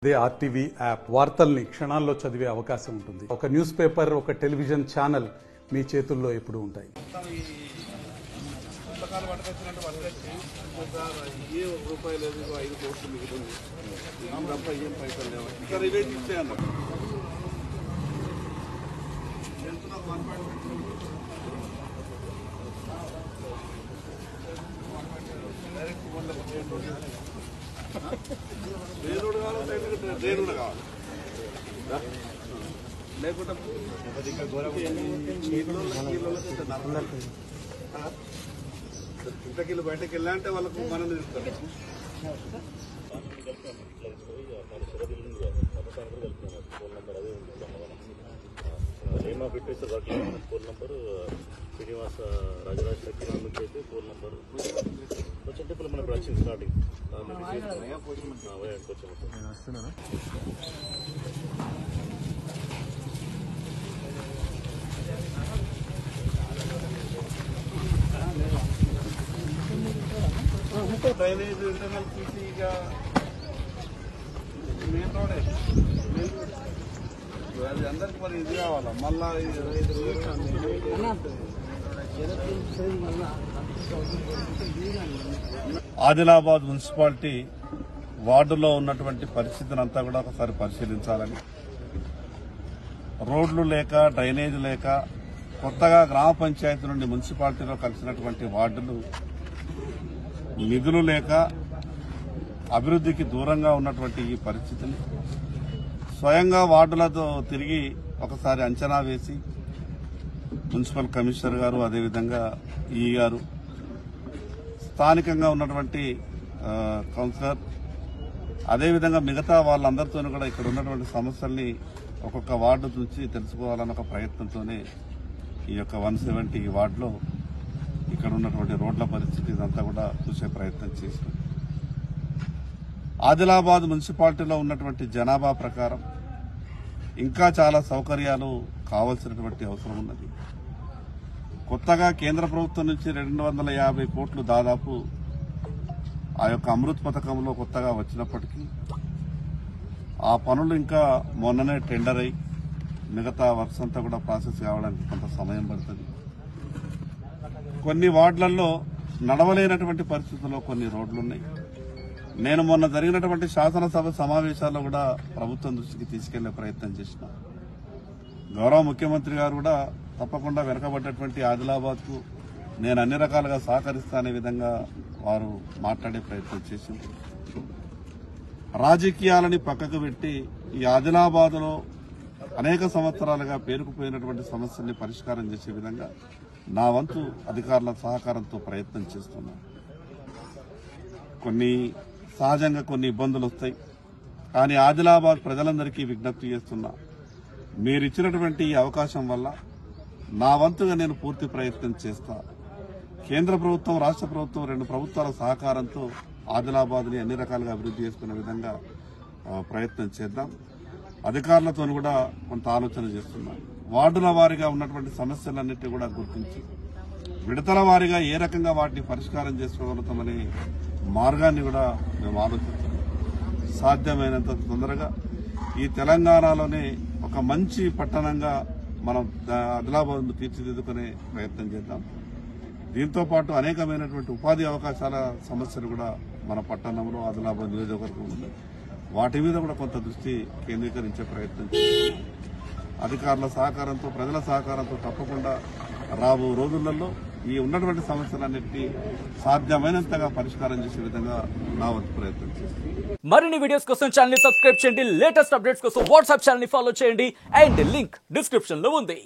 అదే RTV app వార్తల్ని క్షణాల్లో చదివే అవకాశం ఉంటుంది. ఒక న్యూస్ పేపర్, ఒక టెలివిజన్ ఛానల్ మీ చేతుల్లో ఎప్పుడూ ఉంటాయి. ఇంతకీళ్ళు బయటకు వెళ్ళాలంటే వాళ్ళకు మనం ఇస్తారు. ఫోన్ నంబర్ శ్రీనివాస రాజరాజ నుంచి అయితే ఫోన్ నంబర్ కొంచెం ఇప్పుడు మనకు వచ్చింది స్టార్టింగ్ వస్తున్నాను. డ్రైనేజ్ ఇంటర్నల్ సీసీగా మెయిన్ రోడే అది అందరికి మరి ఇది కావాలా మళ్ళా ఆదిలాబాద్ మున్సిపాలిటీ వార్డులో ఉన్నటువంటి పరిస్థితిని అంతా కూడా ఒకసారి పరిశీలించాలని, రోడ్లు లేక డ్రైనేజ్ లేక కొత్తగా గ్రామ పంచాయతీ నుండి మున్సిపాలిటీలో కలిసినటువంటి వార్డులు నిధులు లేక అభివృద్ధికి దూరంగా ఉన్నటువంటి ఈ పరిస్థితిని స్వయంగా వార్డులతో తిరిగి ఒకసారి అంచనా వేసి మున్సిపల్ కమిషనర్ గారు, అదేవిధంగా ఈ గారు, స్థానికంగా ఉన్నటువంటి కౌన్సిలర్, అదేవిధంగా మిగతా వాళ్ళందరితో కూడా ఇక్కడ ఉన్నటువంటి సమస్యల్ని ఒక్కొక్క వార్డు నుంచి తెలుసుకోవాలన్న ఒక ప్రయత్నంతోనే ఈ యొక్క 170 వార్డులో ఇక్కడ ఉన్నటువంటి రోడ్ల పరిస్థితి ఇదంతా కూడా చూసే ప్రయత్నం చేశాం. ఆదిలాబాద్ మున్సిపాలిటీలో ఉన్నటువంటి జనాభా ప్రకారం ఇంకా చాలా సౌకర్యాలు కావాల్సినటువంటి అవసరం ఉన్నది. కొత్తగా కేంద్ర ప్రభుత్వం నుంచి 250 కోట్లు దాదాపు ఆ యొక్క అమృత్ పథకంలో కొత్తగా వచ్చినప్పటికీ ఆ పనులు ఇంకా మొన్ననే టెండర్ అయి మిగతా వర్క్స్ అంతా కూడా ప్రాసెస్ కావడానికి కొంత సమయం పడుతుంది. కొన్ని వార్డులలో నడవలేనటువంటి పరిస్థితుల్లో కొన్ని రోడ్లున్నాయి. నేను మొన్న జరిగినటువంటి శాసనసభ సమావేశాల్లో కూడా ప్రభుత్వం దృష్టికి తీసుకెళ్లే ప్రయత్నం చేసిన గౌరవ ముఖ్యమంత్రి గారు కూడా తప్పకుండా వెనకబడ్డటువంటి ఆదిలాబాద్కు నేను అన్ని రకాలుగా సహకరిస్తానే విధంగా వారు మాట్లాడే ప్రయత్నం చేసింది. రాజకీయాలని పక్కకు పెట్టి ఈ ఆదిలాబాద్లో అనేక సంవత్సరాలుగా పేరుకుపోయినటువంటి సమస్యల్ని పరిష్కారం చేసే విధంగా నా వంతు అధికారుల సహకారంతో ప్రయత్నం చేస్తున్నాను. సహజంగా కొన్ని ఇబ్బందులు వస్తాయి, కానీ ఆదిలాబాద్ ప్రజలందరికీ విజ్ఞప్తి చేస్తున్నా, మీరిచ్చినటువంటి ఈ అవకాశం వల్ల నా వంతుగా నేను పూర్తి ప్రయత్నం చేస్తా. కేంద్ర ప్రభుత్వం, రాష్ట్ర ప్రభుత్వం, 2 ప్రభుత్వాల సహకారంతో ఆదిలాబాద్ని అన్ని రకాలుగా అభివృద్ధి చేసుకునే విధంగా ప్రయత్నం చేద్దాం. అధికారులతో కూడా కొంత ఆలోచన చేస్తున్నాం. వార్డుల వారీగా ఉన్నటువంటి సమస్యలన్నింటినీ కూడా గుర్తించి విడతల వారీగా ఏ రకంగా వాటిని పరిష్కారం చేసుకోగలుగుతామనే మార్గాన్ని కూడా మేము ఆలోచిస్తున్నాం. సాధ్యమైనంత తొందరగా ఈ తెలంగాణలోనే ఒక మంచి పట్టణంగా మనం ఆదిలాబాద్ను తీర్చిదిద్దుకునే ప్రయత్నం చేద్దాం. దీంతో పాటు అనేకమైనటువంటి ఉపాధి అవకాశాల సమస్యలు కూడా మన పట్టణంలో ఆదిలాబాద్ నియోజకవర్గం ఉన్నాయి. వాటి మీద కూడా కొంత దృష్టి కేంద్రీకరించే ప్రయత్నం చేస్తున్నాం. అధికారుల సహకారంతో, ప్రజల సహకారంతో తప్పకుండా రాబో రోజులలో ఈ ఉన్నటువంటి సమస్యలన్నింటినీ సాధ్యమైనంతగా పరిష్కారం చేసే విధంగా నా వంతు ప్రయత్నం చేస్తాను. మరిన్ని వీడియోస్ కోసం ఛానల్ ని సబ్స్క్రైబ్ చేయండి. లేటెస్ట్ అప్డేట్స్ కోసం వాట్సాప్ ఛానల్ ని ఫాలో చేయండి. అండ్ లింక్ డిస్క్రిప్షన్ లో ఉంది.